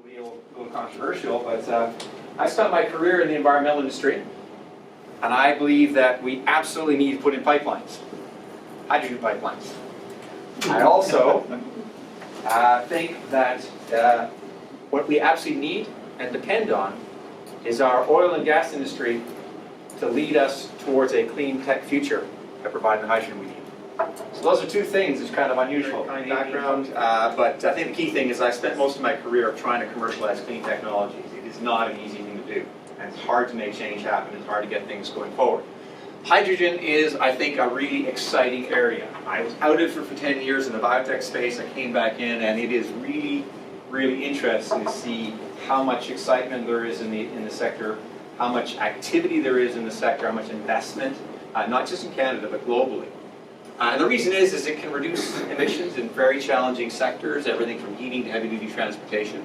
will be a little controversial, but I spent my career in the environmental industry, and I believe that we absolutely need to put in pipelines, hydrogen pipelines. I also think that what we absolutely need and depend on is our oil and gas industry to lead us towards a clean tech future by providing the hydrogen we need. So those are two things. It's kind of unusual kind of background, but I think the key thing is I spent most of my career trying to commercialize clean technologies. It is not an easy thing to do, and it's hard to make change happen. It's hard to get things going forward. Hydrogen is, I think, a really exciting area. I was outed for 10 years in the biotech space. I came back in, and it is really, really interesting to see how much excitement there is in the sector, how much activity there is in the sector, how much investment, not just in Canada, but globally. And the reason is it can reduce emissions in very challenging sectors, everything from heating to heavy-duty transportation.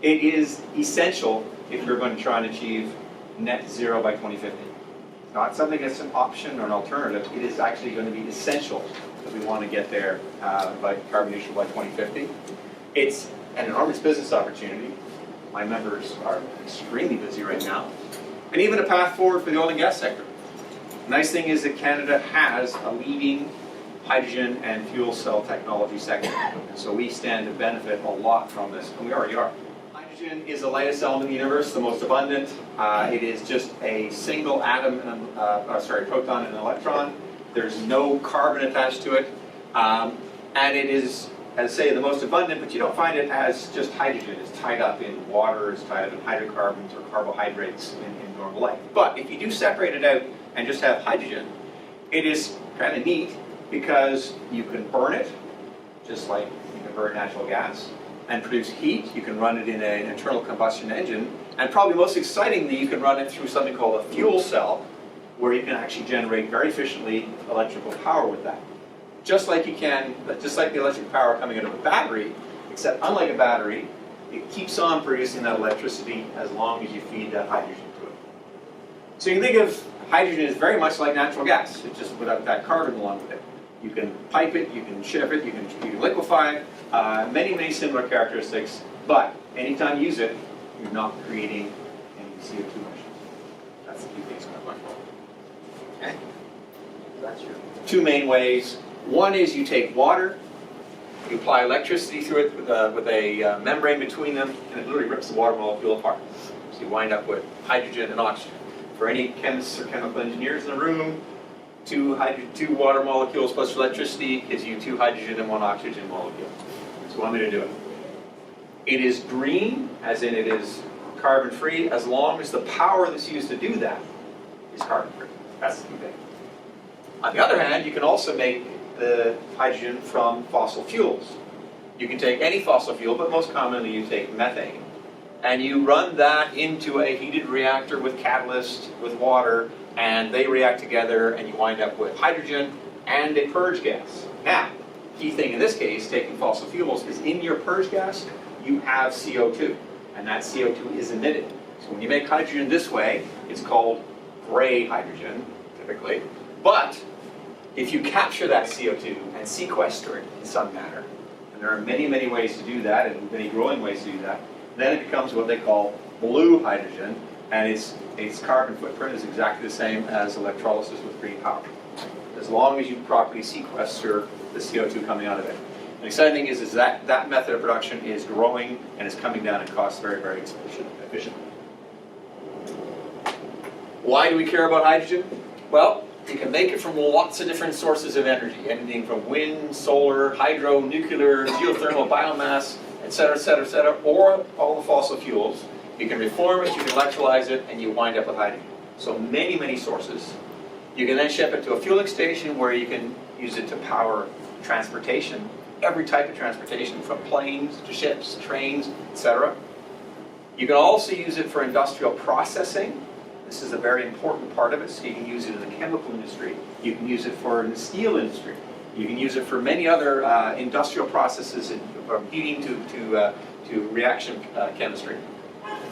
It is essential if you're going to try and achieve net zero by 2050. Not something that's an option or an alternative. It is actually going to be essential if we want to get there by carbon neutral by 2050. It's an enormous business opportunity. My members are extremely busy right now. And even a path forward for the oil and gas sector. The nice thing is that Canada has a leading hydrogen and fuel cell technology sector. And so we stand to benefit a lot from this, and we already are. Hydrogen is the lightest element in the universe, the most abundant. It is just a single atom, proton and an electron. There's no carbon attached to it. And it is, as I say, the most abundant, but you don't find it as just hydrogen. It's tied up in water, it's tied up in hydrocarbons or carbohydrates in normal life. But if you do separate it out and just have hydrogen, it is kind of neat because you can burn it, just like you can burn natural gas, and produce heat. You can run it in an internal combustion engine, and probably most excitingly, you can run it through something called a fuel cell, where you can actually generate very efficiently electrical power with that. Just like you can, just like the electric power coming out of a battery, except unlike a battery, it keeps on producing that electricity as long as you feed that hydrogen to it. So you can think of hydrogen as very much like natural gas, it's just without that carbon along with it. You can pipe it, you can ship it, you can liquefy it, many, many similar characteristics, but anytime you use it, you're not creating any CO2 emissions. That's the key thing going forward. Okay? That's your two main ways. One is you take water, you apply electricity through it with a membrane between them, and it literally rips the water molecule apart. So you wind up with hydrogen and oxygen. For any chemists or chemical engineers in the room, two water molecules plus electricity gives you 2 hydrogen and 1 oxygen molecule. That's one way to do it. It is green, as in it is carbon-free, as long as the power that's used to do that is carbon-free. That's the key thing. On the other hand, you can also make the hydrogen from fossil fuels. You can take any fossil fuel, but most commonly you take methane, and you run that into a heated reactor with catalyst, with water, and they react together, and you wind up with hydrogen and a purge gas. Now, key thing in this case, taking fossil fuels, is in your purge gas, you have CO2, and that CO2 is emitted. So when you make hydrogen this way, it's called gray hydrogen, typically. But if you capture that CO2 and sequester it in some manner, and there are many, many ways to do that, and many growing ways to do that, then it becomes what they call blue hydrogen, and its carbon footprint is exactly the same as electrolysis with green power, as long as you properly sequester the CO2 coming out of it. The exciting thing is that that method of production is growing and is coming down in cost very, very efficiently. Why do we care about hydrogen? Well, you can make it from lots of different sources of energy, anything from wind, solar, hydro, nuclear, geothermal, biomass, etc., etc., etc., or all the fossil fuels. You can reform it, you can electrolyze it, and you wind up with hydrogen. So many, many sources. You can then ship it to a fueling station where you can use it to power transportation, every type of transportation, from planes to ships, trains, etc. You can also use it for industrial processing. This is a very important part of it, so you can use it in the chemical industry. You can use it for the steel industry. You can use it for many other industrial processes, from heating to reaction chemistry.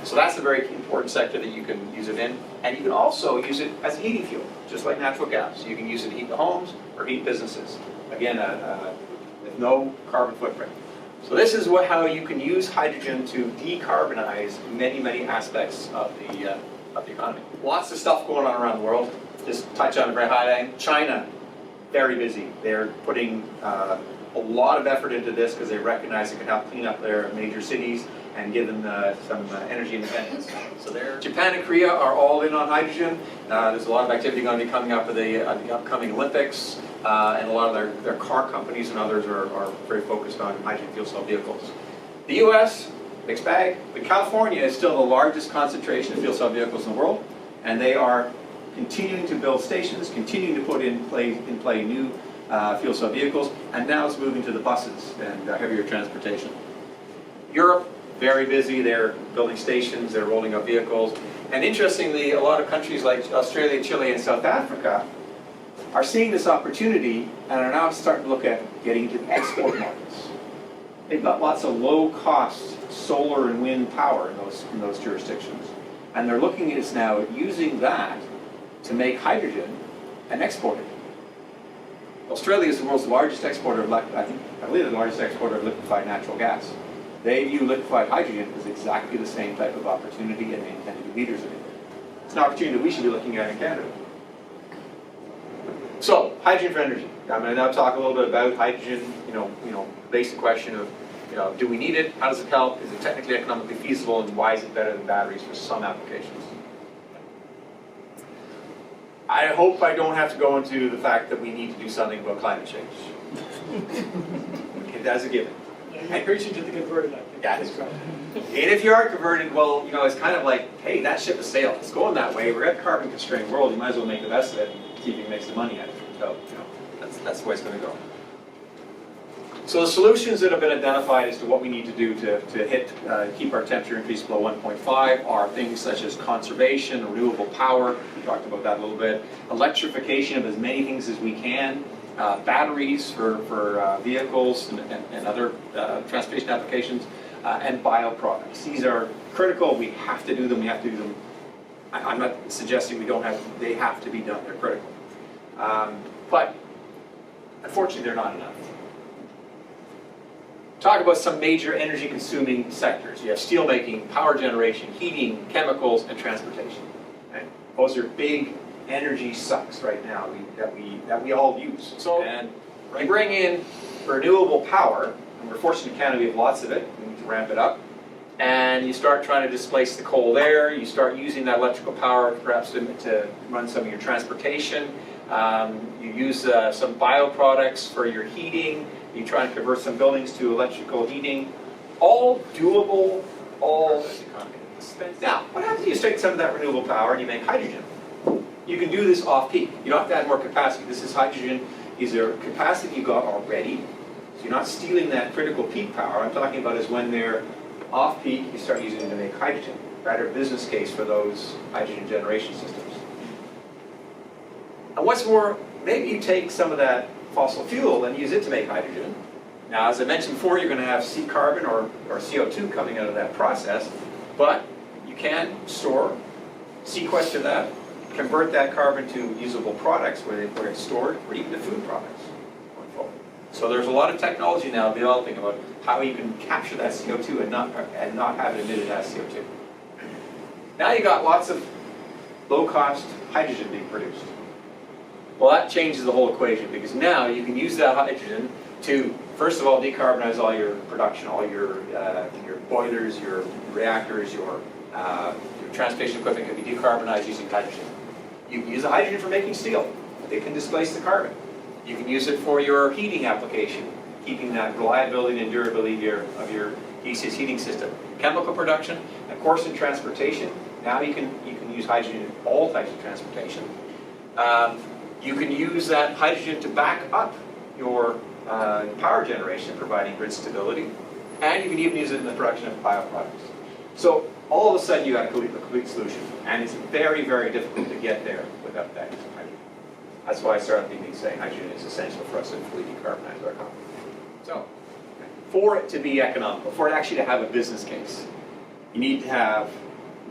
So that's a very important sector that you can use it in. And you can also use it as a heating fuel, just like natural gas. You can use it to heat the homes or heat businesses. Again, with no carbon footprint. So this is how you can use hydrogen to decarbonize many aspects of the economy. Lots of stuff going on around the world. Just touch on it very highlight. China, very busy. They're putting a lot of effort into this because they recognize it can help clean up their major cities and give them some energy independence. So Japan and Korea are all in on hydrogen. There's a lot of activity going to be coming up with the upcoming Olympics, and a lot of their car companies and others are very focused on hydrogen fuel cell vehicles. The US, mixed bag, but California is still the largest concentration of fuel cell vehicles in the world, and they are continuing to build stations, continuing to put in play new fuel cell vehicles, and now it's moving to the buses and heavier transportation. Europe, very busy. They're building stations, they're rolling out vehicles. And interestingly, a lot of countries like Australia, Chile, and South Africa are seeing this opportunity and are now starting to look at getting into export markets. They've got lots of low-cost solar and wind power in those jurisdictions. And they're looking at now at using that to make hydrogen and export it. Australia is the world's largest exporter of, I believe the largest exporter of liquefied natural gas. They view liquefied hydrogen as exactly the same type of opportunity, and they intend to be leaders in it. It's an opportunity that we should be looking at in Canada. So, hydrogen for energy. I'm going to now talk a little bit about hydrogen. Basic question of, do we need it? How does it help? Is it technically economically feasible? And why is it better than batteries for some applications? I hope I don't have to go into the fact that we need to do something about climate change. That's a given. You're preaching to the converted, I think. Yeah, that's right. And if you are converted, well, it's kind of like, hey, that ship has sailed. It's going that way. We're at a carbon-constrained world. You might as well make the best of it and see if you can make some money out of it. So, that's the way it's going to go. So the solutions that have been identified as to what we need to do to keep our temperature increase below 1.5 are things such as conservation, renewable power. We talked about that a little bit. Electrification of as many things as we can. Batteries for vehicles and other transportation applications, and bioproducts. These are critical. We have to do them. We have to do them. I'm not suggesting we don't have. They have to be done. They're critical. But unfortunately, they're not enough. Talk about some major energy-consuming sectors. You have steelmaking, power generation, heating, chemicals, and transportation. Right? Those are big energy sucks right now that we all use. So, and you bring in renewable power, and we're fortunate in Canada we have lots of it. We need to ramp it up. And you start trying to displace the coal there. You start using that electrical power perhaps to run some of your transportation. You use some bioproducts for your heating. You try and convert some buildings to electrical heating. All doable, all expensive. Now, what happens if you take some of that renewable power and you make hydrogen? You can do this off-peak. You don't have to add more capacity. This is hydrogen. These are capacity you got already. So you're not stealing that critical peak power. I'm talking about is when they're off-peak, you start using them to make hydrogen. Better business case for those hydrogen generation systems. And what's more, maybe you take some of that fossil fuel and use it to make hydrogen. Now, as I mentioned before, you're going to have carbon or CO2 coming out of that process, but you can store, sequester that, convert that carbon to usable products where it's stored, or even to food products going forward. So there's a lot of technology now developing about how you can capture that CO2 and not have it emitted as CO2. Now you got lots of low-cost hydrogen being produced. Well, that changes the whole equation because now you can use that hydrogen to, first of all, decarbonize all your production, all your boilers, your reactors, your transportation equipment can be decarbonized using hydrogen. You can use the hydrogen for making steel. It can displace the carbon. You can use it for your heating application, keeping that reliability and durability of your ECS heating system. Chemical production, of course, in transportation. Now you can use hydrogen in all types of transportation. You can use that hydrogen to back up your power generation, providing grid stability. And you can even use it in the production of bioproducts. So all of a sudden you got a complete solution. And it's very, very difficult to get there without that use of hydrogen. That's why I started thinking, saying hydrogen is essential for us to fully decarbonize our economy. So, for it to be economical, for it actually to have a business case, you need to have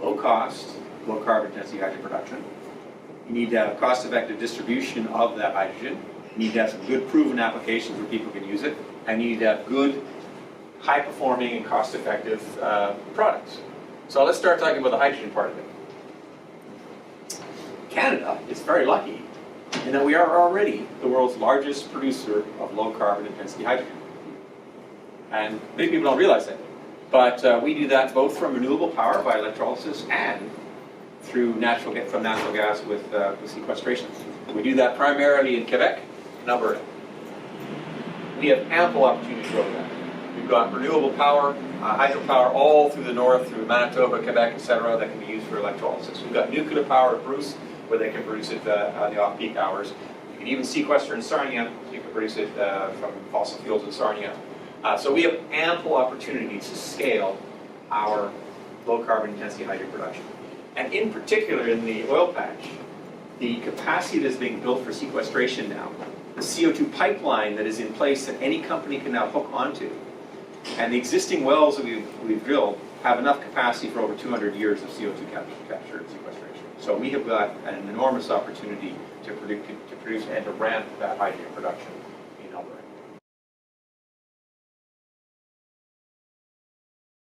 low cost, low carbon intensity hydrogen production. You need to have cost-effective distribution of that hydrogen. You need to have some good proven applications where people can use it. And you need to have good high-performing and cost-effective products. So let's start talking about the hydrogen part of it. Canada is very lucky in that we are already the world's largest producer of low carbon intensity hydrogen. And many people don't realize that. But we do that both from renewable power by electrolysis and through natural gas with sequestration. We do that primarily in Quebec and Alberta. We have ample opportunity to grow that. We've got renewable power, hydropower all through the north, through Manitoba, Quebec, etc., that can be used for electrolysis. We've got nuclear power at Bruce, where they can produce it on the off-peak hours. You can even sequester in Sarnia, so you can produce it from fossil fuels in Sarnia. So we have ample opportunities to scale our low-carbon intensity hydrogen production. And in particular, in the oil patch, the capacity that's being built for sequestration now, the CO2 pipeline that is in place that any company can now hook onto, and the existing wells that we've drilled have enough capacity for over 200 years of CO2 capture and sequestration. So we have got an enormous opportunity to produce and to ramp that hydrogen production.